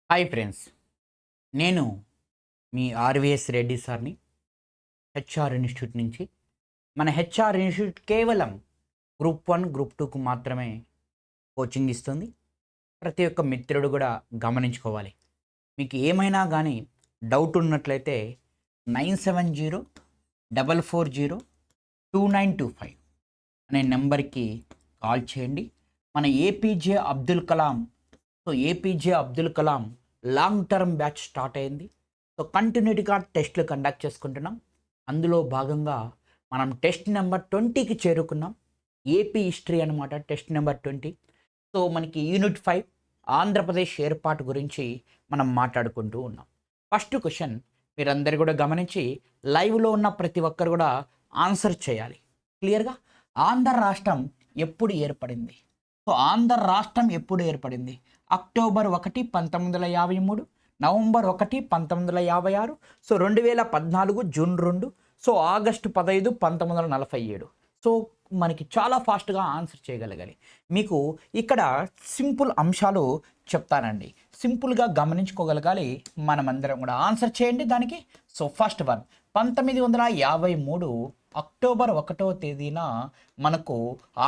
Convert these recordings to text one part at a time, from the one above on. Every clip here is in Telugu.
హాయ్ ఫ్రెండ్స్, నేను మీ ఆర్విఎస్ రెడ్డి సార్ని హెచ్ఆర్ ఇన్స్టిట్యూట్ నుంచి. మన హెచ్ఆర్ ఇన్స్టిట్యూట్ కేవలం గ్రూప్ 1 గ్రూప్ 2కు మాత్రమే కోచింగ్ ఇస్తుంది. ప్రతి ఒక్క మిత్రుడు కూడా గమనించుకోవాలి. మీకు ఏమైనా కానీ డౌట్ ఉన్నట్లయితే 9704402925 అనే నెంబర్కి కాల్ చేయండి. మన APJ Abdul Kalam long term batch start అయింది. సో కంటిన్యూటీగా టెస్ట్లు కండక్ట్ చేసుకుంటున్నాం. అందులో భాగంగా మనం టెస్ట్ నెంబర్ 20కి చేరుకున్నాం. ఏపీ హిస్టరీ అనమాట టెస్ట్ నెంబర్ 20. సో మనకి యూనిట్ 5 ఆంధ్రప్రదేశ్ ఏర్పాటు గురించి మనం మాట్లాడుకుంటూ ఉన్నాం. ఫస్ట్ క్వశ్చన్ మీరందరూ కూడా గమనించి లైవ్లో ఉన్న ప్రతి ఒక్కరు కూడా ఆన్సర్ చేయాలి క్లియర్గా. ఆంధ్ర రాష్ట్రం ఎప్పుడు ఏర్పడింది? సో ఆంధ్ర రాష్ట్రం ఎప్పుడు ఏర్పడింది? October 1, 1953, November 1, 1956, so 2014 June 2, so August 15, 1947. So మనకి చాలా ఫాస్ట్గా ఆన్సర్ చేయగలగాలి. మీకు ఇక్కడ సింపుల్ అంశాలు చెప్తానండి, సింపుల్గా గమనించుకోగలగాలి. మనమందరం కూడా ఆన్సర్ చేయండి దానికి. సో ఫస్ట్ వన్, 1953 అక్టోబర్ 1వ తేదీన మనకు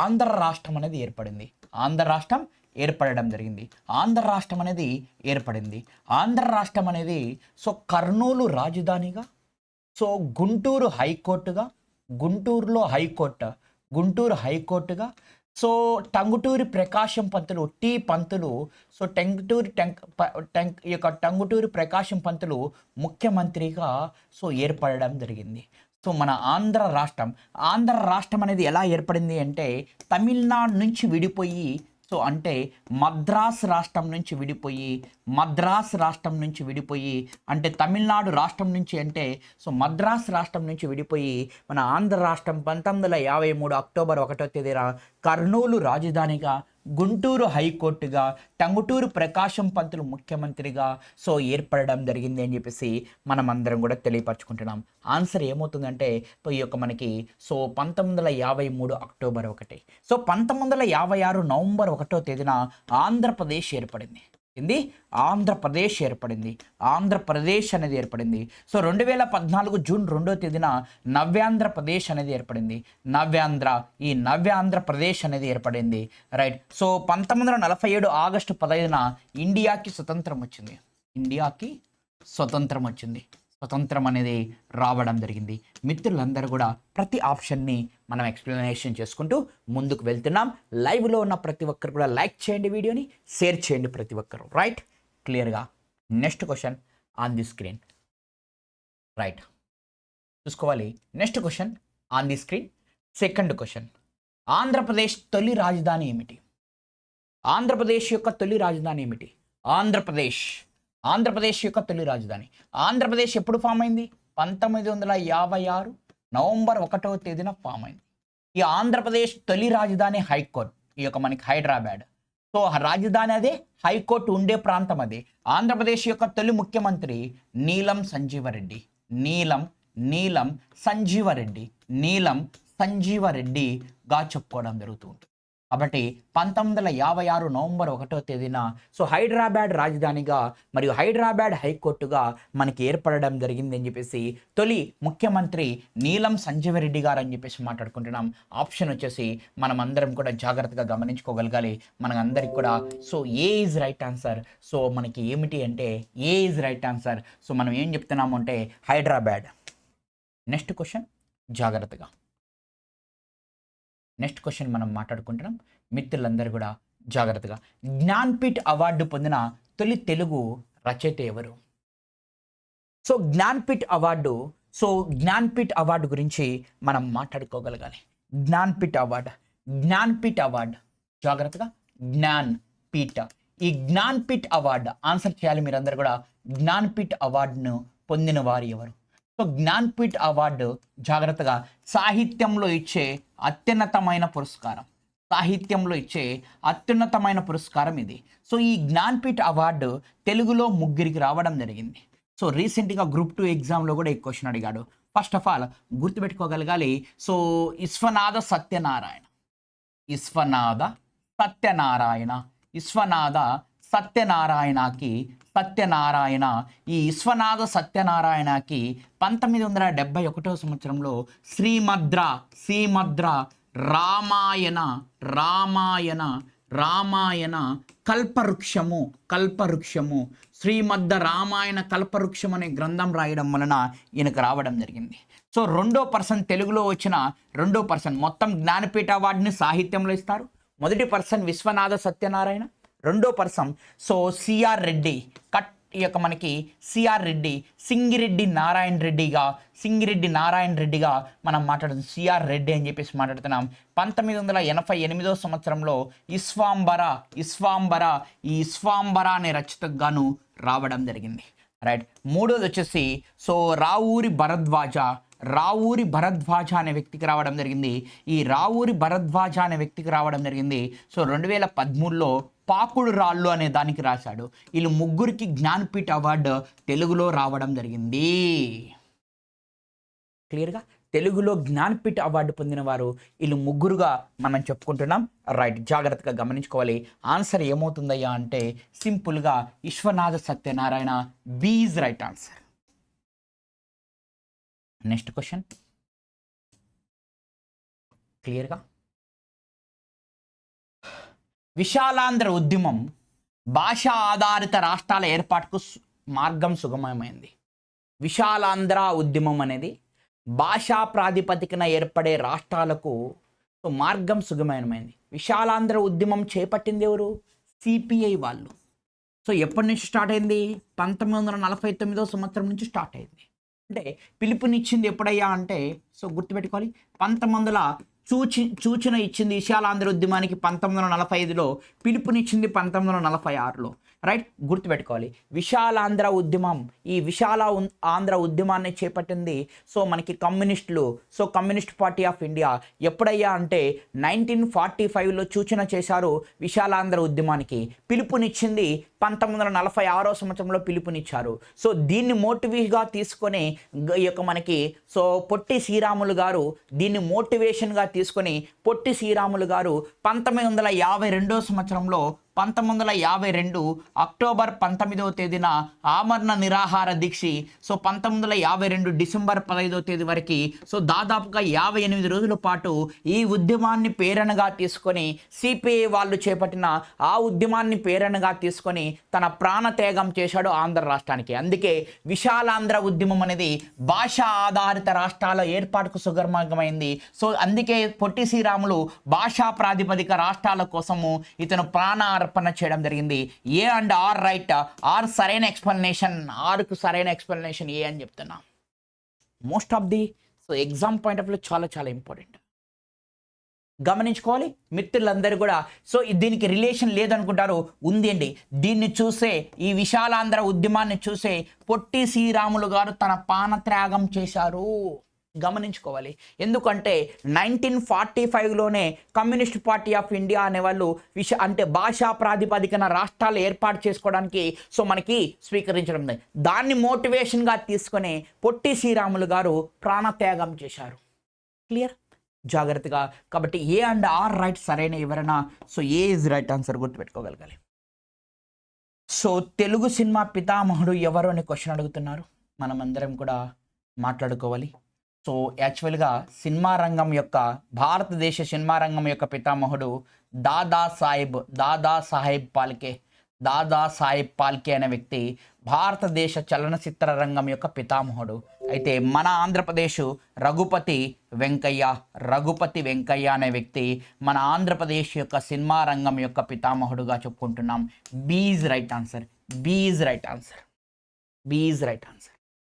ఆంధ్ర రాష్ట్రం అనేది ఏర్పడింది. ఆంధ్ర రాష్ట్రం ఏర్పడడం జరిగింది. ఆంధ్ర రాష్ట్రం అనేది ఏర్పడింది. ఆంధ్ర రాష్ట్రం అనేది సో కర్నూలు రాజధానిగా, సో గుంటూరు హైకోర్టుగా, గుంటూరు హైకోర్టుగా, సో టంగుటూరి ప్రకాశం పంతులు సో టంగుటూరి ప్రకాశం పంతులు ముఖ్యమంత్రిగా సో ఏర్పడడం జరిగింది. సో మన ఆంధ్ర రాష్ట్రం అనేది ఎలా ఏర్పడింది అంటే తమిళనాడు నుంచి విడిపోయి, సో అంటే మద్రాస్ రాష్ట్రం నుంచి విడిపోయి అంటే తమిళనాడు రాష్ట్రం నుంచి అంటే సో మద్రాస్ రాష్ట్రం నుంచి విడిపోయి మన ఆంధ్ర రాష్ట్రం 1953 అక్టోబర్ 1వ తేదీన కర్నూలు రాజధానిగా, గుంటూరు హైకోర్టుగా, టంగుటూరు ప్రకాశం పంతులు ముఖ్యమంత్రిగా సో ఏర్పడడం జరిగింది అని చెప్పేసి మనం అందరం కూడా తెలియపరచుకుంటున్నాం. ఆన్సర్ ఏమవుతుందంటే ఈ యొక్క మనకి సో 1953 అక్టోబర్ 1. సో 1956 నవంబర్ 1వ తేదీన ఆంధ్రప్రదేశ్ ఏర్పడింది. ఆంధ్రప్రదేశ్ అనేది ఏర్పడింది. సో 2014 జూన్ 2వ తేదీన నవ్యాంధ్రప్రదేశ్ అనేది ఏర్పడింది. ఈ నవ్యాంధ్రప్రదేశ్ అనేది ఏర్పడింది. రైట్. సో 1947 ఆగస్టు 15న ఇండియాకి స్వతంత్రం వచ్చింది. స్వతంత్రం అనేది రావడం జరిగింది. మిత్రులందరూ కూడా ప్రతి ఆప్షన్ని మనం ఎక్స్ప్లెనేషన్ చేసుకుంటూ ముందుకు వెళ్తున్నాం. లైవ్లో ఉన్న ప్రతి ఒక్కరు కూడా లైక్ చేయండి, వీడియోని షేర్ చేయండి ప్రతి ఒక్కరు. రైట్, క్లియర్గా. Next question on the screen. Right, చూసుకోవాలి. Next question on the screen. Second question, Andhra Pradesh తొలి రాజధాని ఏమిటి? ఆంధ్రప్రదేశ్ యొక్క తొలి రాజధాని ఏమిటి? ఆంధ్రప్రదేశ్ యొక్క తొలి రాజధాని. ఆంధ్రప్రదేశ్ ఎప్పుడు ఫామ్ అయింది? 1956 నవంబర్ 1వ తేదీన ఫామ్ అయింది. ఈ ఆంధ్రప్రదేశ్ తొలి రాజధాని హైకోర్టు, ఈ యొక్క మనకి హైదరాబాద్. సో రాజధాని అదే, హైకోర్టు ఉండే ప్రాంతం అదే. ఆంధ్రప్రదేశ్ యొక్క తొలి ముఖ్యమంత్రి నీలం సంజీవరెడ్డిగా చెప్పుకోవడం జరుగుతుంది. కాబట్టి 1956 నవంబర్ 1వ తేదీన సో హైదరాబాద్ రాజధానిగా మరియు హైదరాబాద్ హైకోర్టుగా మనకి ఏర్పడడం జరిగింది అని చెప్పేసి తొలి ముఖ్యమంత్రి నీలం సంజీవరెడ్డి గారు అని చెప్పేసి మాట్లాడుకుంటున్నాం. ఆప్షన్ వచ్చేసి మనం అందరం కూడా జాగ్రత్తగా గమనించుకోగలగాలి. మనందరికి కూడా so A is right answer. So మనకి ఏమిటి అంటే ఏ ఈజ్ రైట్ ఆన్సర్. సో మనం ఏం చెప్తున్నాము అంటే హైదరాబాద్. నెక్స్ట్ క్వశ్చన్ జాగ్రత్తగా. నెక్స్ట్ క్వశ్చన్ మనం మాట్లాడుకుంటున్నాం. మిత్రులందరూ కూడా జాగ్రత్తగా. జ్ఞాన్పీఠ్ అవార్డు పొందిన తొలి తెలుగు రచయిత ఎవరు? సో జ్ఞాన్పీఠ్ అవార్డు గురించి మనం మాట్లాడుకోగలగాలి. జ్ఞాన్పీఠ్ అవార్డు జాగ్రత్తగా. ఈ జ్ఞాన్పీఠ్ అవార్డు ఆన్సర్ చేయాలి మీరందరూ కూడా. జ్ఞాన్పీఠ్ అవార్డును పొందిన వారు ఎవరు? సో జ్ఞాన్పీఠ్ అవార్డు జాగ్రత్తగా సాహిత్యంలో ఇచ్చే అత్యున్నతమైన పురస్కారం ఇది. సో ఈ జ్ఞాన్పీఠ్ అవార్డు తెలుగులో 3కి రావడం జరిగింది. సో రీసెంట్గా గ్రూప్ 2 ఎగ్జామ్లో కూడా ఈ క్వశ్చన్ అడిగాడు. ఫస్ట్ ఆఫ్ ఆల్ గుర్తుపెట్టుకోగలగాలి. సో విశ్వనాథ సత్యనారాయణకి సత్యనారాయణ. ఈ విశ్వనాథ సత్యనారాయణకి 1971 సంవత్సరంలో శ్రీమద్ర రామాయణ కల్పవృక్షము శ్రీమద్ద రామాయణ కల్పవృక్షం అనే గ్రంథం రాయడం వలన ఈయనకు రావడం జరిగింది. సో రెండో పర్సన్ తెలుగులో వచ్చిన రెండో పర్సన్, మొత్తం జ్ఞానపీఠ అవార్డుని సాహిత్యంలో ఇస్తారు. మొదటి పర్సన్ విశ్వనాథ సత్యనారాయణ, రెండో పర్సన్ సో సిఆర్ రెడ్డి. ఈ యొక్క మనకి సిఆర్ రెడ్డి సింగిరెడ్డి నారాయణ రెడ్డిగా మనం మాట్లాడుతున్నాం. సిఆర్ రెడ్డి అని చెప్పేసి మాట్లాడుతున్నాం. 1988 సంవత్సరంలో ఇస్వాంబర అనే రచయితకు గాను రావడం జరిగింది. రైట్. మూడోది వచ్చేసి సో రావూరి భరద్వాజ అనే వ్యక్తికి రావడం జరిగింది. ఈ రావూరి భరద్వాజ అనే వ్యక్తికి రావడం జరిగింది. సో 2013లో పాకుడు రాళ్ళు అనే దానికి రాశాడు. వీళ్ళు ముగ్గురికి జ్ఞానపీఠ అవార్డు తెలుగులో రావడం జరిగింది. క్లియర్గా తెలుగులో జ్ఞానపీఠ అవార్డు పొందిన వారు వీళ్ళు ముగ్గురుగా మనం చెప్పుకుంటున్నాం. రైట్, జాగ్రత్తగా గమనించుకోవాలి. ఆన్సర్ ఏమవుతుందయ్యా అంటే సింపుల్గా Vishwanatha Satyanarayana. B is right answer. Next question క్లియర్గా. విశాలాంధ్ర ఉద్యమం భాషా ఆధారిత రాష్ట్రాల ఏర్పాటుకు మార్గం సుగమమైంది. విశాలాంధ్ర ఉద్యమం అనేది భాషా ప్రాతిపదికన ఏర్పడే రాష్ట్రాలకు మార్గం సుగమమైంది. విశాలాంధ్ర ఉద్యమం చేపట్టింది ఎవరు? సిపిఐ వాళ్ళు. సో ఎప్పటి నుంచి స్టార్ట్ అయింది? 1949 సంవత్సరం నుంచి స్టార్ట్ అయింది. అంటే పిలుపునిచ్చింది ఎప్పుడయ్యా అంటే సో గుర్తుపెట్టుకోవాలి, 1900 సూచన ఇచ్చింది విశాలాంధ్ర ఉద్యమానికి 1945లో, పిలుపునిచ్చింది 1946లో. రైట్, గుర్తుపెట్టుకోవాలి. విశాలాంధ్ర ఉద్యమం, ఈ ఆంధ్ర ఉద్యమాన్ని చేపట్టింది సో మనకి కమ్యూనిస్టులు. So communist party of India. ఎప్పుడయ్యా అంటే 1945లో సూచన చేశారు విశాలాంధ్ర ఉద్యమానికి. పిలుపునిచ్చింది 1946 సంవత్సరంలో పిలుపునిచ్చారు. సో దీన్ని మోటివేట్గా తీసుకొని ఈ యొక్క మనకి సో పొట్టి శ్రీరాములు గారు దీన్ని మోటివేషన్గా తీసుకొని పొట్టి శ్రీరాములు గారు 1952 సంవత్సరంలో 1952 అక్టోబర్ 19వ తేదీన ఆమరణ నిరాహార దీక్ష. సో 1952 డిసెంబర్ 15వ తేదీ వరకు సో దాదాపుగా 58 రోజుల పాటు ఈ ఉద్యమాన్ని ప్రేరణగా తీసుకొని సిపిఐ వాళ్ళు చేపట్టిన ఆ ఉద్యమాన్ని ప్రేరణగా తీసుకొని తన ప్రాణత్యాగం చేశాడు ఆంధ్ర రాష్ట్రానికి. అందుకే విశాలాంధ్ర ఉద్యమం అనేది భాషా ఆధారిత రాష్ట్రాల ఏర్పాటుకు సుగర్మమైంది. సో అందుకే పొట్టి శ్రీరాములు భాషా ప్రాతిపదిక రాష్ట్రాల కోసము ఇతను అర్పణ చేయడం జరిగింది. A and R right, R సరైన ఎక్స్ప్లెనేషన్, ఆర్కు సరైన ఎక్స్ప్లెనేషన్ ఏ అని చెప్తున్నా. Most of the so exam point of view చాలా చాలా ఇంపార్టెంట్. గమనించుకోవాలి మిత్రులందరూ కూడా. సో దీనికి రిలేషన్ లేదనుకుంటారు, ఉంది అండి. దీన్ని చూసే, ఈ విశాలాంధ్ర ఉద్యమాన్ని చూసే పొట్టి శ్రీరాములు గారు తన ప్రాణత్యాగం చేశారు. గమనించుకోవాలి. ఎందుకంటే 1945లోనే కమ్యూనిస్ట్ పార్టీ ఆఫ్ ఇండియా అనేవాళ్ళు అంటే భాషా ప్రాతిపదికన రాష్ట్రాలు ఏర్పాటు చేసుకోవడానికి సో మనకి స్వీకరించడం. దాన్ని మోటివేషన్గా తీసుకొని పొట్టి శ్రీరాములు గారు ప్రాణత్యాగం చేశారు. క్లియర్, జాగ్రత్తగా. కాబట్టి ఏ అండ్ ఆర్ రైట్ సరైన ఎవరైనా so A is right answer గుర్తుపెట్టుకోగలగాలి. సో తెలుగు సినిమా పితామహుడు ఎవరు అనే క్వశ్చన్ అడుగుతున్నారు. మనమందరం కూడా మాట్లాడుకోవాలి. సో యాక్చువల్గా సినిమా రంగం యొక్క, భారతదేశ సినిమా రంగం యొక్క పితామహుడు దాదాసాహెబ్ పాల్కే అనే వ్యక్తి భారతదేశ చలనచిత్ర రంగం యొక్క పితామహుడు. అయితే మన ఆంధ్రప్రదేశ్ రఘుపతి వెంకయ్య అనే వ్యక్తి మన ఆంధ్రప్రదేశ్ యొక్క సినిమా రంగం యొక్క పితామహుడుగా చెప్పుకుంటున్నాం. B is right answer.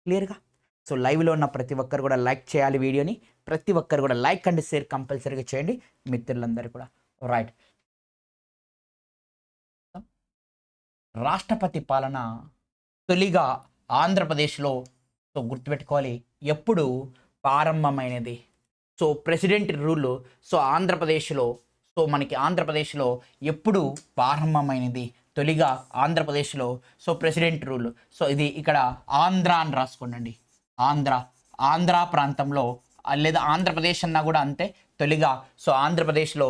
క్లియర్గా. సో లైవ్లో ఉన్న ప్రతి ఒక్కరు కూడా లైక్ చేయాలి వీడియోని. ప్రతి ఒక్కరు కూడా లైక్ అండ్ షేర్ కంపల్సరీగా చేయండి మిత్రులందరూ కూడా. రైట్, రాష్ట్రపతి పాలన తొలిగా ఆంధ్రప్రదేశ్లో సో గుర్తుపెట్టుకోవాలి ఎప్పుడు ప్రారంభమైనది. సో ప్రెసిడెంట్ రూల్ సో ఆంధ్రప్రదేశ్లో సో మనకి ఆంధ్రప్రదేశ్లో ఎప్పుడు ప్రారంభమైనది తొలిగా ఆంధ్రప్రదేశ్లో సో ప్రెసిడెంట్ రూల్. సో ఇది ఇక్కడ ఆంధ్ర అని రాసుకోండి. ఆంధ్ర ప్రాంతంలో లేదా ఆంధ్రప్రదేశ్ అన్నా కూడా అంతే. తొలిగా సో ఆంధ్రప్రదేశ్లో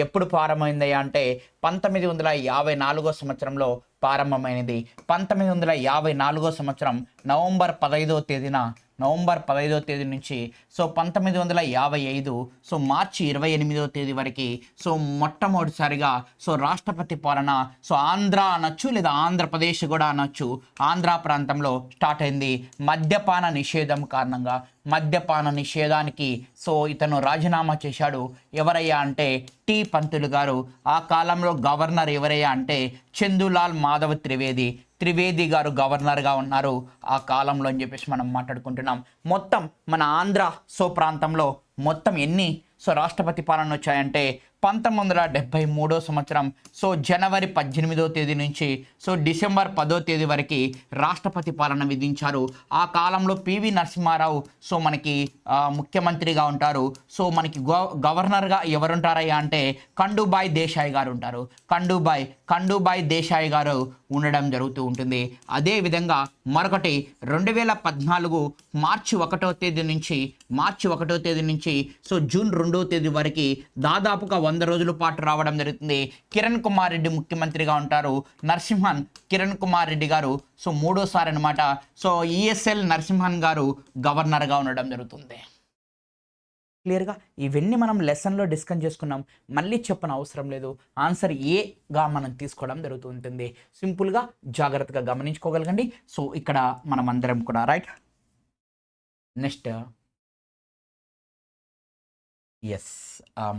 ఎప్పుడు ప్రారంభమైంది అంటే 1954 సంవత్సరంలో ప్రారంభమైనది. 1954 సంవత్సరం నవంబర్ 15వ తేదీ నుంచి 1955 మార్చి 28వ తేదీ వరకు మొట్టమొదటిసారిగా రాష్ట్రపతి పాలన ఆంధ్ర అనొచ్చు లేదా ఆంధ్రప్రదేశ్ కూడా అనొచ్చు, ఆంధ్ర ప్రాంతంలో స్టార్ట్ అయింది. మద్యపాన నిషేధం కారణంగా మద్యపాన నిషేధానికి ఇతను రాజీనామా చేశాడు. ఎవరయ్యా అంటే టి పంతులు గారు. ఆ కాలంలో గవర్నర్ ఎవరయ్యా అంటే చందులాల్ మాధవ్ త్రివేది గారు గవర్నర్గా ఉన్నారు ఆ కాలంలో అని చెప్పేసి మనం మాట్లాడుకుంటున్నాం. మొత్తం మన ఆంధ్ర ప్రాంతంలో మొత్తం ఎన్ని రాష్ట్రపతి పాలన వచ్చాయంటే 1973 సంవత్సరం జనవరి 18వ తేదీ నుంచి డిసెంబర్ 10వ తేదీ వరకు రాష్ట్రపతి పాలన విధించారు. ఆ కాలంలో పివి నరసింహారావు మనకి ముఖ్యమంత్రిగా ఉంటారు. మనకి గవర్నర్గా ఎవరుంటారయ్యా అంటే కండుబాయ్ దేశాయ్ గారు ఉంటారు. కండుబాయ్ దేశాయ్ గారు ఉండడం జరుగుతూ ఉంటుంది. అదేవిధంగా మరొకటి 2014 మార్చి 1వ తేదీ నుంచి జూన్ 2వ తేదీ వరకు దాదాపుగా 100 రోజుల పాటు రావడం జరుగుతుంది. కిరణ్ కుమార్ రెడ్డి ముఖ్యమంత్రిగా ఉంటారు. కిరణ్ కుమార్ రెడ్డి గారు మూడోసారి అనమాట. ఈఎస్ఎల్ నరసింహన్ గారు గవర్నర్గా ఉండడం జరుగుతుంది. క్లియర్గా ఇవన్నీ మనం లెసన్లో డిస్కస్ చేసుకున్నాం, మళ్ళీ చెప్పని అవసరం లేదు. ఆన్సర్ ఏగా మనం తీసుకోవడం జరుగుతూ ఉంటుంది. సింపుల్గా జాగ్రత్తగా గమనించుకోగలగండి. ఇక్కడ మనం అందరం కూడా రైట్. నెక్స్ట్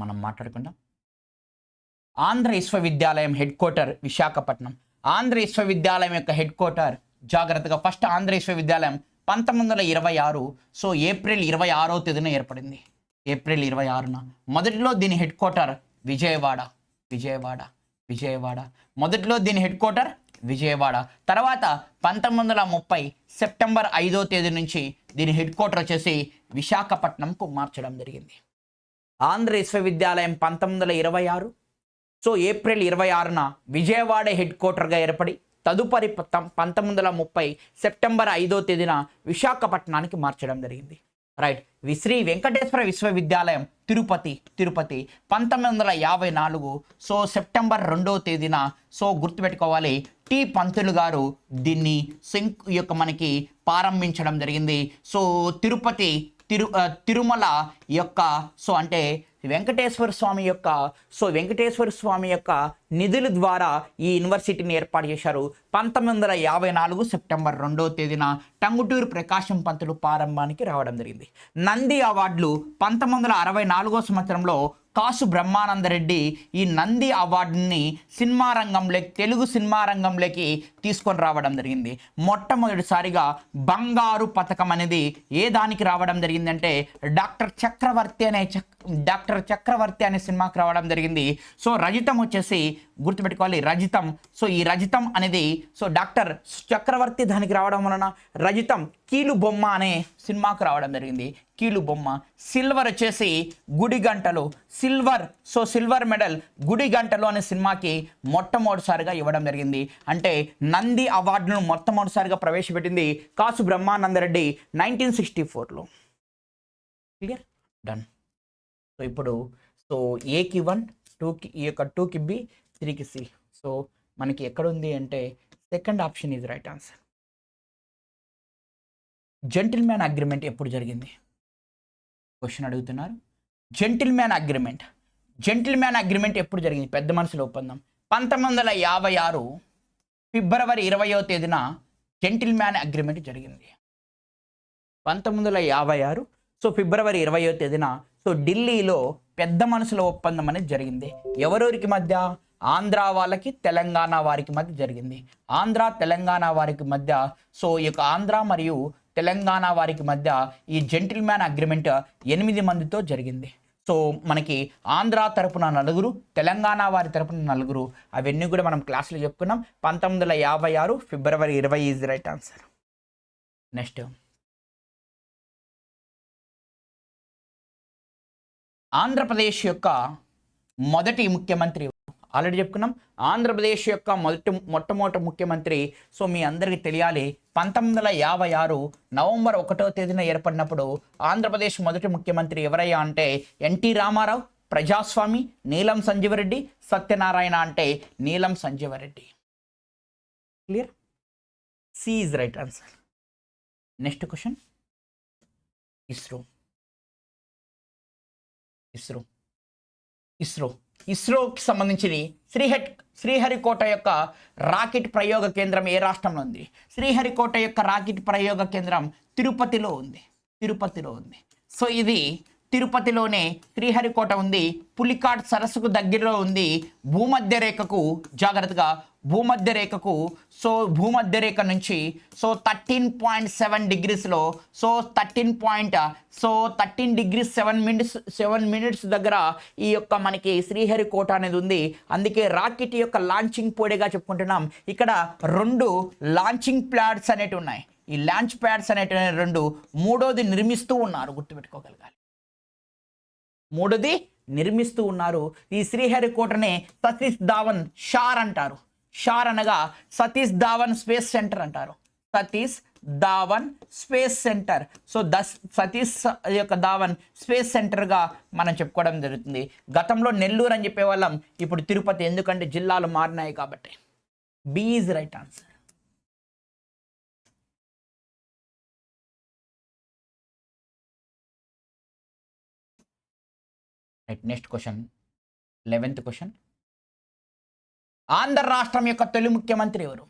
మనం మాట్లాడుకుందాం. ఆంధ్ర విశ్వవిద్యాలయం హెడ్ క్వార్టర్ విశాఖపట్నం. ఆంధ్ర విశ్వవిద్యాలయం యొక్క హెడ్ క్వార్టర్ జాగ్రత్తగా ఫస్ట్ ఆంధ్ర విశ్వవిద్యాలయం 1926 ఏప్రిల్ 26వ తేదీన ఏర్పడింది. ఏప్రిల్ 26న. మొదటిలో దీని హెడ్ క్వార్టర్ విజయవాడ. మొదటిలో దీని హెడ్ క్వార్టర్ విజయవాడ. తర్వాత 1930 సెప్టెంబర్ 5వ తేదీ నుంచి దీని హెడ్ క్వార్టర్ వచ్చేసి విశాఖపట్నంకు మార్చడం జరిగింది. ఆంధ్ర విశ్వవిద్యాలయం 1926 ఏప్రిల్ 26న విజయవాడ హెడ్ క్వార్టర్గా ఏర్పడి తదుపరి 1930 సెప్టెంబర్ 5వ తేదీన విశాఖపట్నానికి మార్చడం జరిగింది. రైట్. శ్రీ వెంకటేశ్వర విశ్వవిద్యాలయం తిరుపతి 1954 సెప్టెంబర్ 2వ తేదీన గుర్తుపెట్టుకోవాలి టి పంతులు గారు దీన్ని మనకి ప్రారంభించడం జరిగింది. తిరుమల యొక్క అంటే వెంకటేశ్వర స్వామి యొక్క నిధుల ద్వారా ఈ యూనివర్సిటీని ఏర్పాటు చేశారు. 1954 సెప్టెంబర్ 2వ తేదీన టంగుటూరి ప్రకాశం పంతులు ప్రారంభానికి రావడం జరిగింది. నంది అవార్డులు 1964 సంవత్సరంలో కాసు బ్రహ్మానందరెడ్డి ఈ నంది అవార్డుని తెలుగు సినిమా రంగంలోకి తీసుకొని రావడం జరిగింది. మొట్టమొదటిసారిగా బంగారు పథకం అనేది ఏ దానికి రావడం జరిగిందంటే డాక్టర్ చక్రవర్తి అనే సినిమాకి రావడం జరిగింది. రజితం వచ్చేసి గుర్తుపెట్టుకోవాలి రజితం. ఈ రజితం అనేది డాక్టర్ చక్రవర్తి దానికి రావడం వలన రజితం కీలు బొమ్మ అనే సినిమాకు రావడం జరిగింది. కీలు బొమ్మ. సిల్వర్ వచ్చేసి గుడిగంటలు. సిల్వర్ మెడల్ గుడిగంటలు అనే సినిమాకి మొట్టమొదటిసారిగా ఇవ్వడం జరిగింది. అంటే నంది అవార్డును మొట్టమొదటిసారిగా ప్రవేశపెట్టింది కాసు బ్రహ్మానందరెడ్డి 1964లో. క్లియర్? డన్. ఇప్పుడు ఏకి 1, 2కి ఈ యొక్క 2కి B, 3కి C. మనకి ఎక్కడుంది అంటే second option is right answer. Gentleman agreement ఎప్పుడు జరిగింది క్వశ్చన్ అడుగుతున్నారు. జెంటిల్మ్యాన్ అగ్రిమెంట్ ఎప్పుడు జరిగింది? పెద్ద మనుషుల ఒప్పందం 1956 ఫిబ్రవరి 20వ తేదీన జెంటిల్మ్యాన్ అగ్రిమెంట్ జరిగింది. 1956 ఫిబ్రవరి 20వ తేదీన ఢిల్లీలో పెద్ద మనుషుల ఒప్పందం అనేది జరిగింది. ఎవరెవరికి మధ్య? ఆంధ్ర వాళ్ళకి తెలంగాణ వారికి మధ్య జరిగింది. ఆంధ్ర తెలంగాణ వారికి మధ్య ఈ యొక్క ఆంధ్ర మరియు తెలంగాణ వారికి మధ్య ఈ జెంటిల్మ్యాన్ అగ్రిమెంట్ 8 మందితో జరిగింది. మనకి ఆంధ్ర తరపున 4, తెలంగాణ వారి తరపున 4. అవన్నీ కూడా మనం క్లాసులో చెప్పుకున్నాం. 1956 ఫిబ్రవరి 20 is right answer. Next Andhra Pradesh యొక్క మొదటి ముఖ్యమంత్రి ఆల్రెడీ చెప్పుకున్నాం. ఆంధ్రప్రదేశ్ యొక్క మొట్టమొదటి ముఖ్యమంత్రి మీ అందరికీ తెలియాలి 1956 నవంబర్ 1వ తేదీన ఏర్పడినప్పుడు ఆంధ్రప్రదేశ్ మొదటి ముఖ్యమంత్రి ఎవరయ్యా అంటే ఎన్టీ రామారావు, ప్రజాస్వామి, నీలం సంజీవరెడ్డి, సత్యనారాయణ అంటే నీలం Sanjeeva Reddy. Clear, C is right answer. Next question, ISRO. ISRO ISRO ఇస్రోకి సంబంధించి శ్రీహరికోట యొక్క రాకెట్ ప్రయోగ కేంద్రం ఏ రాష్ట్రంలో ఉంది? శ్రీహరికోట యొక్క రాకెట్ ప్రయోగ కేంద్రం తిరుపతిలో ఉంది. సో ఇది తిరుపతిలోనే శ్రీహరికోట ఉంది. పులికాట్ సరస్సుకు దగ్గరలో ఉంది. భూమధ్య రేఖకు, జాగ్రత్తగా భూమధ్య రేఖ నుంచి 13.7 డిగ్రీస్లో 13 డిగ్రీస్ 7 మినిట్స్ దగ్గర ఈ యొక్క మనకి శ్రీహరికోట అనేది ఉంది. అందుకే రాకెట్ యొక్క లాంచింగ్ పోడేగా చెప్పుకుంటున్నాం. ఇక్కడ 2 లాంచింగ్ ప్యాడ్స్ అనేవి ఉన్నాయి. ఈ లాంచ్ ప్యాడ్స్ అనేటివి 2, మూడోది నిర్మిస్తూ ఉన్నారు, గుర్తుపెట్టుకోగలగాలి. మూడోది నిర్మిస్తూ ఉన్నారు. ఈ శ్రీహరికోటనే సతీష్ ధావన్ షార్ అంటారు. షార్ అనగా సతీష్ ధావన్ స్పేస్ సెంటర్ అంటారు. Satish Dhawan space centre. So Satish యొక్క ధావన్ స్పేస్ సెంటర్గా మనం చెప్పుకోవడం జరుగుతుంది. గతంలో నెల్లూరు అని చెప్పేవాళ్ళం, ఇప్పుడు తిరుపతి, ఎందుకంటే జిల్లాలు మారినాయి కాబట్టి. B is right answer. Next question, 11th question. Andhra రాష్ట్రం యొక్క తొలి ముఖ్యమంత్రి ఎవరు?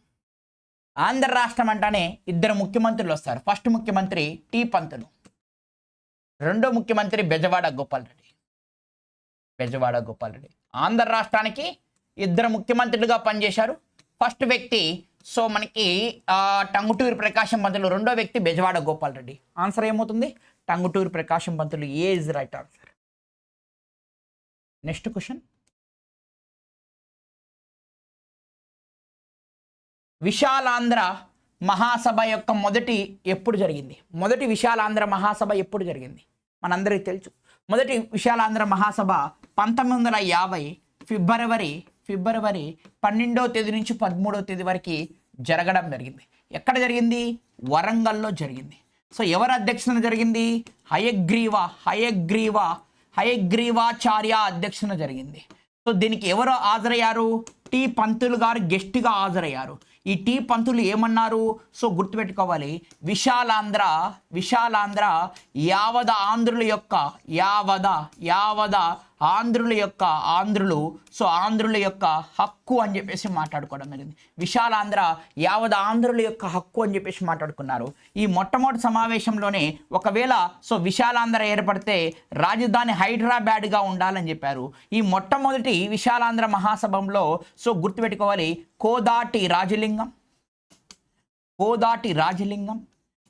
ఆంధ్ర రాష్ట్రం అంటేనే 2 ముఖ్యమంత్రులు వస్తారు. ఫస్ట్ ముఖ్యమంత్రి టి పంతులు, రెండో ముఖ్యమంత్రి బెజవాడ గోపాల్ రెడ్డి. ఆంధ్ర రాష్ట్రానికి 2 ముఖ్యమంత్రులుగా పనిచేశారు. ఫస్ట్ వ్యక్తి సో మనకి టంగుటూరి ప్రకాశం పంతులు, రెండో వ్యక్తి బెజవాడ గోపాల్ రెడ్డి. ఆన్సర్ ఏమవుతుంది? Tanguturi Prakasam Pantulu. A is right answer. Next question, Visalandhra Mahasabha యొక్క మొదటి విశాలాంధ్ర మహాసభ ఎప్పుడు జరిగింది? మనందరికీ తెలుసు. మొదటి విశాలాంధ్ర మహాసభ 1950 ఫిబ్రవరి 12వ తేదీ నుంచి 13వ తేదీ వరకు జరగడం జరిగింది. ఎక్కడ జరిగింది? వరంగల్లో జరిగింది. సో ఎవరు అధ్యక్షతన జరిగింది? హయగ్రీవాచార్య అధ్యక్షతన జరిగింది. సో దీనికి ఎవరు హాజరయ్యారు? టి పంతులు గారు గెస్ట్గా హాజరయ్యారు. ఈ టి పంతులు ఏమన్నారు? సో గుర్తుపెట్టుకోవాలి, విశాలాంధ్ర యావద ఆంధ్రుల యొక్క హక్కు అని చెప్పేసి మాట్లాడుకోవడం జరిగింది. విశాలాంధ్ర యావద ఆంధ్రుల యొక్క హక్కు అని చెప్పేసి మాట్లాడుకున్నారు. ఈ మొట్టమొదటి సమావేశంలోనే ఒకవేళ విశాలాంధ్ర ఏర్పడితే రాజధాని హైదరాబాద్గా ఉండాలని చెప్పారు. ఈ మొట్టమొదటి విశాలాంధ్ర మహాసభలో గుర్తుపెట్టుకోవాలి, కోదాటి రాజలింగం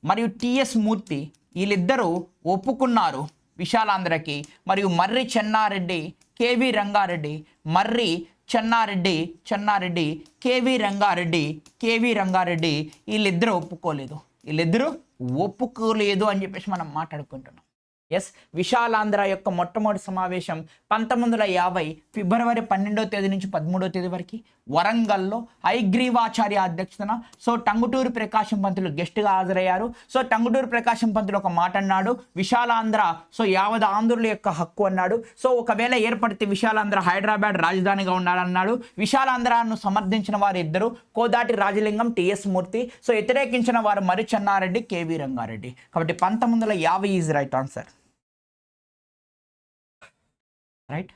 మరియు టిఎస్ మూర్తి వీళ్ళిద్దరూ ఒప్పుకున్నారు విశాలాంధ్రకి. మరియు మర్రి చెన్నారెడ్డి, కేవి రంగారెడ్డి వీళ్ళిద్దరూ ఒప్పుకోలేదు అని చెప్పేసి మనం మాట్లాడుకుంటున్నాం. ఎస్, విశాలాంధ్ర యొక్క మొట్టమొదటి సమావేశం 1950 ఫిబ్రవరి 12వ తేదీ నుంచి 13వ తేదీ వరకు వరంగల్లో హయగ్రీవాచార్య అధ్యక్షతన టంగుటూరి ప్రకాశం పంతులు గెస్ట్గా హాజరయ్యారు. టంగుటూరి ప్రకాశం పంతులు ఒక మాట అన్నాడు, విశాలాంధ్ర యావద ఆంధ్రుల యొక్క హక్కు అన్నాడు. ఒకవేళ ఏర్పడితే విశాలాంధ్ర హైదరాబాద్ రాజధానిగా ఉండాలన్నాడు. విశాలాంధ్రను సమర్థించిన వారు ఇద్దరు, కోదాటి రాజలింగం, టిఎస్ మూర్తి. వ్యతిరేకించిన వారు మర్రి చెన్నారెడ్డి, కేవి రంగారెడ్డి. కాబట్టి 1950 ఈజ్ రైట్ ఆన్సర్. రైట్.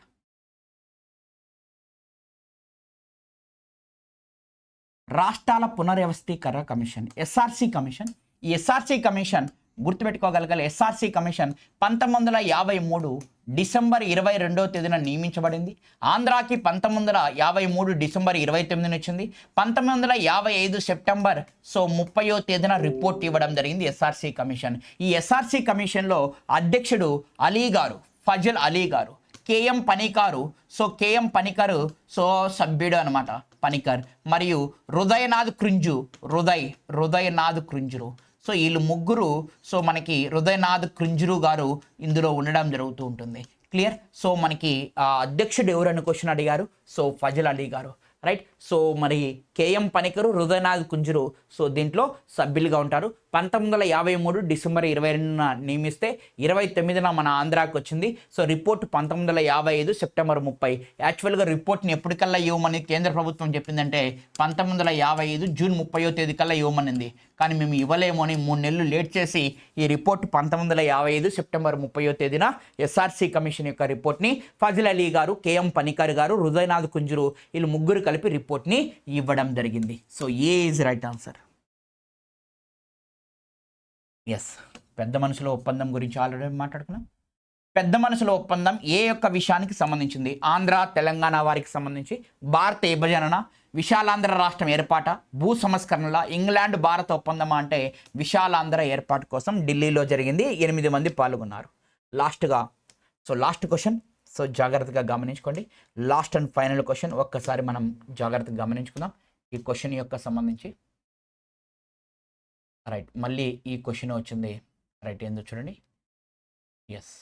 రాష్ట్రాల పునర్వ్యవస్థీకరణ కమిషన్, ఎస్ఆర్సి కమిషన్. ఈ ఎస్ఆర్సి కమిషన్ గుర్తుపెట్టుకోగలగాలి. ఎస్ఆర్సి కమిషన్ 1953 డిసెంబర్ 22వ తేదీన నియమించబడింది. ఆంధ్రాకి 1953 డిసెంబర్ 29న వచ్చింది. 1955 సెప్టెంబర్ 30వ తేదీన రిపోర్ట్ ఇవ్వడం జరిగింది ఎస్ఆర్సి కమిషన్. ఈ ఎస్ఆర్సి కమిషన్లో అధ్యక్షుడు ఫజల్ అలీ గారు, కేఎం పనికరు సభ్యుడు అనమాట, పనికర్, మరియు హృదయనాథ్ క్రుంజురు. వీళ్ళు ముగ్గురు మనకి హృదయనాథ్ క్రుంజురు గారు ఇందులో ఉండడం జరుగుతూ ఉంటుంది. క్లియర్. మనకి అధ్యక్షుడు ఎవరని క్వశ్చన్ అడిగారు. ఫజల్ అలీ గారు. రైట్. సో మరి కేఎం పనికరు, హృదయనాథ్ కుంజురు సో దీంట్లో సభ్యులుగా ఉంటారు. 1953 డిసెంబర్ 22న నియమిస్తే 29న మన ఆంధ్రాకి వచ్చింది. So report 1955 September 30. యాక్చువల్గా రిపోర్ట్ని ఎప్పటికల్లా ఇవ్వమని కేంద్ర ప్రభుత్వం చెప్పిందంటే 1955 జూన్ 30వ తేదీ కల్లా ఇవ్వమనింది. కానీ మేము ఇవ్వలేము అని 3 నెలలు లేట్ చేసి ఈ రిపోర్ట్ 1955 సెప్టెంబర్ 30వ తేదీన ఎస్ఆర్సీ కమిషన్ యొక్క రిపోర్ట్ని ఫజిల్ అలీ గారు, కేఎం పనికర్ గారు, హృదయనాథ్ కుంజురు వీళ్ళు ముగ్గురు కలిపి రిపోర్ట్ని ఇవ్వడం జరిగింది. So A is right answer. Yes, పెద్ద మనుషుల ఒప్పందం గురించి ఆల్రెడీ మాట్లాడుకున్నాం. పెద్ద మనుషుల ఒప్పందం ఏ యొక్క విషయానికి సంబంధించింది? ఆంధ్ర తెలంగాణ వారికి సంబంధించి. భారత విభజన, విశాలాంధ్ర రాష్ట్రం ఏర్పాట, భూ సంస్కరణల, ఇంగ్లాండ్ భారత ఒప్పందం అంటే విశాలాంధ్ర ఏర్పాటు కోసం ఢిల్లీలో జరిగింది. 8 మంది పాల్గొన్నారు. Last question. సో జాగ్రత్తగా గమనించుకోండి. లాస్ట్ అండ్ ఫైనల్ క్వశ్చన్ ఒక్కసారి మనం జాగ్రత్తగా గమనించుకుందాం ఈ క్వశ్చన్ యొక్క సంబంధించి. రైట్, మళ్ళీ ఈ క్వశ్చన్ వచ్చింది. రైట్, ఏందో చూడండి. ఎస్,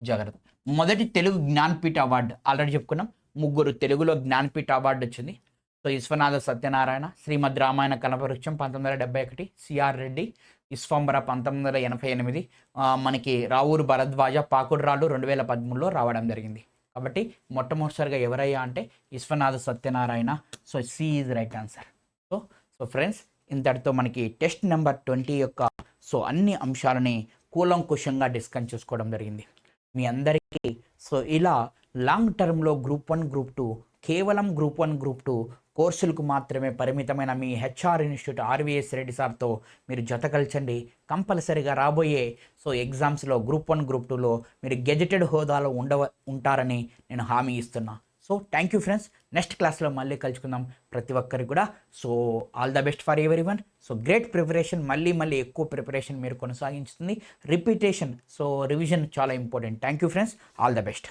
జాగ్రత్త. మొదటి తెలుగు జ్ఞాన్పీఠ అవార్డు ఆల్రెడీ చెప్పుకున్నాం. 3 తెలుగులో జ్ఞాన్పీఠ అవార్డు వచ్చింది. సో విశ్వనాథ సత్యనారాయణ, శ్రీమద్ రామాయణ కల్పవృక్షం 1971, సిఆర్ రెడ్డి, విశ్వంబర 1988, మనకి రావూరు భరద్వాజ, పాకుడురాళ్ళు 2013లో రావడం జరిగింది. కాబట్టి మొట్టమొదటిసారిగా ఎవరయ్యా అంటే Vishwanatha Satyanarayana. So C is right answer. So friends, ఇంతటితో మనకి టెస్ట్ నెంబర్ 20 యొక్క సో అన్ని అంశాలని కూలంకుషంగా డిస్కస్ చేసుకోవడం జరిగింది మీ అందరికీ. సో ఇలా లాంగ్ టర్మ్లో గ్రూప్ 1, గ్రూప్ 2 కేవలం గ్రూప్ 1, గ్రూప్ 2 కోర్సులకు మాత్రమే పరిమితమైన మీ హెచ్ఆర్ ఇన్స్టిట్యూట్ ఆర్వీఎస్ రెడ్డి సార్తో మీరు జతకల్చండి. కంపల్సరీగా రాబోయే సో ఎగ్జామ్స్లో గ్రూప్ 1, గ్రూప్ 2లో మీరు గెజెటెడ్ హోదాలో ఉంటారని నేను హామీ ఇస్తున్నా. So thank you friends. Next క్లాస్లో మళ్ళీ కలుసుకుందాం ప్రతి ఒక్కరికి కూడా. So all the best for everyone. So great preparation, మళ్ళీ ఎక్కువ ప్రిపరేషన్ మీరు కొనసాగించుతుంది. రిపీటేషన్, సో రివిజన్ చాలా important. Thank you friends, all the best.